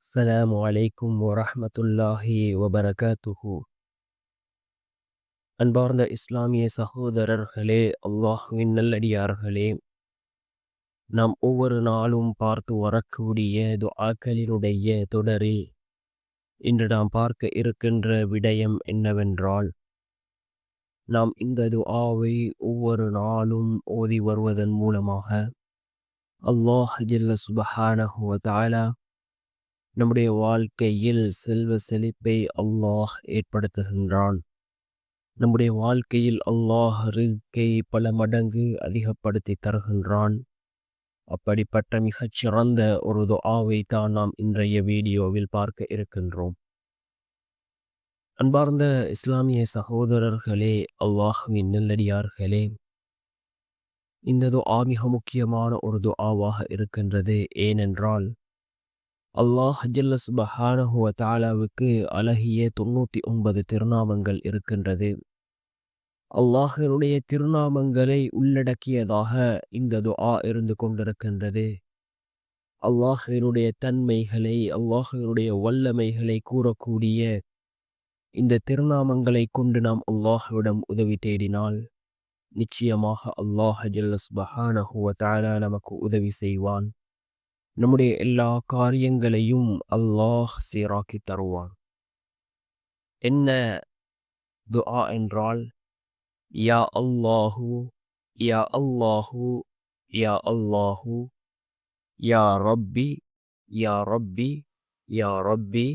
السلام عليكم ورحمة الله وبركاته. அன்பார்ந்த இஸ்லாமிய சகோதரர்களே, அல்லாஹ்வின் நல்லடியார்களே, நாம் ஒவ்வொரு நாளும் பார்த்து வரக்கூடிய துஆக்களினுடைய தொடரில் இன்று நாம் பார்க்க இருக்கின்ற விடயம் என்னவென்றால், நாம் இந்த துஆவை ஒவ்வொரு நாளும் ஓதி வருவதன் மூலமாக அல்லாஹ் ஜல்ல சுப்ஹானஹு வ தஆலா நம்முடைய வாழ்க்கையில் செல்வ செழிப்பை அல்லாஹ் ஏற்படுத்துகின்றான். நம்முடைய வாழ்க்கையில் அல்லாஹ் ரிஸ்கை பல மடங்கு அதிகப்படுத்தி தருகின்றான். அப்படிப்பட்ட மிகச்சிறந்த ஒரு துஆவை தான் நாம் இன்றைய வீடியோவில் பார்க்க இருக்கின்றோம். அன்பார்ந்த இஸ்லாமிய சகோதரர்களே, அல்லாஹ்வின் நல்லடியார்களே, இந்த துஆ மிக முக்கியமான ஒரு துஆவாக இருக்கின்றது. ஏனென்றால் அல்லாஹ் ஜல்ல சுப்ஹானஹு வ தஆலாவுக்கு அழகிய 99 திருநாமங்கள் இருக்கின்றது. அல்லாஹ்வினுடைய திருநாமங்களை உள்ளடக்கியதாக இந்த துஆ இருந்து கொண்டிருக்கின்றது. அல்லாஹ்வினுடைய தன்மைகளை, அல்லாஹ்வினுடைய வல்லமைகளை கூறக்கூடிய இந்த திருநாமங்களை கொண்டு நாம் அல்லாஹ்விடம் உதவி தேடினால் நிச்சயமாக அல்லாஹ் ஜல்ல சுப்ஹானஹு வ தஆலா நமக்கு உதவி செய்வான். நம்முடைய எல்லா காரியங்களையும் அல்லாஹ் சீராக்கி தருவான். என்ன துஆ என்றால், யா அல்லாஹு யா அல்லாஹு யா அல்லாஹு யா ரப்பி யா ரப்பி யா ரப்பி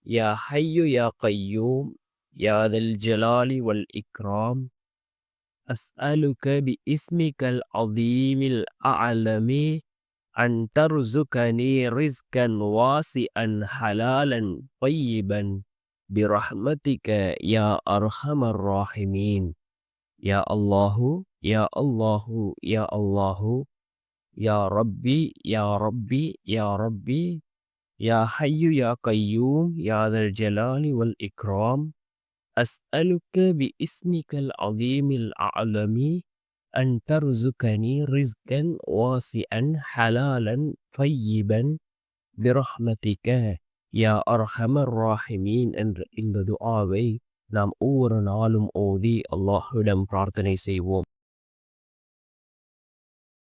யா ஹய்யு யா கய்யூம் யா தல் ஜலாலி வல் இக்ராம் அஸ்அலுக பி இஸ்மிகல் அதீமில் அஅலமி அன் தர்சுகனி ரிஸ்கன் வாசிஅன் ஹலாலன் طيبًا برحمتك يا أرحم الراحمين. يا الله يا الله يا الله يا ربي يا ربي يا ربي يا حي يا قيوم يا ذا الجلال والإكرام أسألك باسمك العظيم الأعلم أن ترزقني رزقا واسعا حلالا طيبا برحمتك யா அர்ஹமர் ராஹிமீன் என்ற இந்த துஆவை நாம் ஒவ்வொரு நாளும் ஓதி அல்லாஹ்விடம் பிரார்த்தனை செய்வோம்.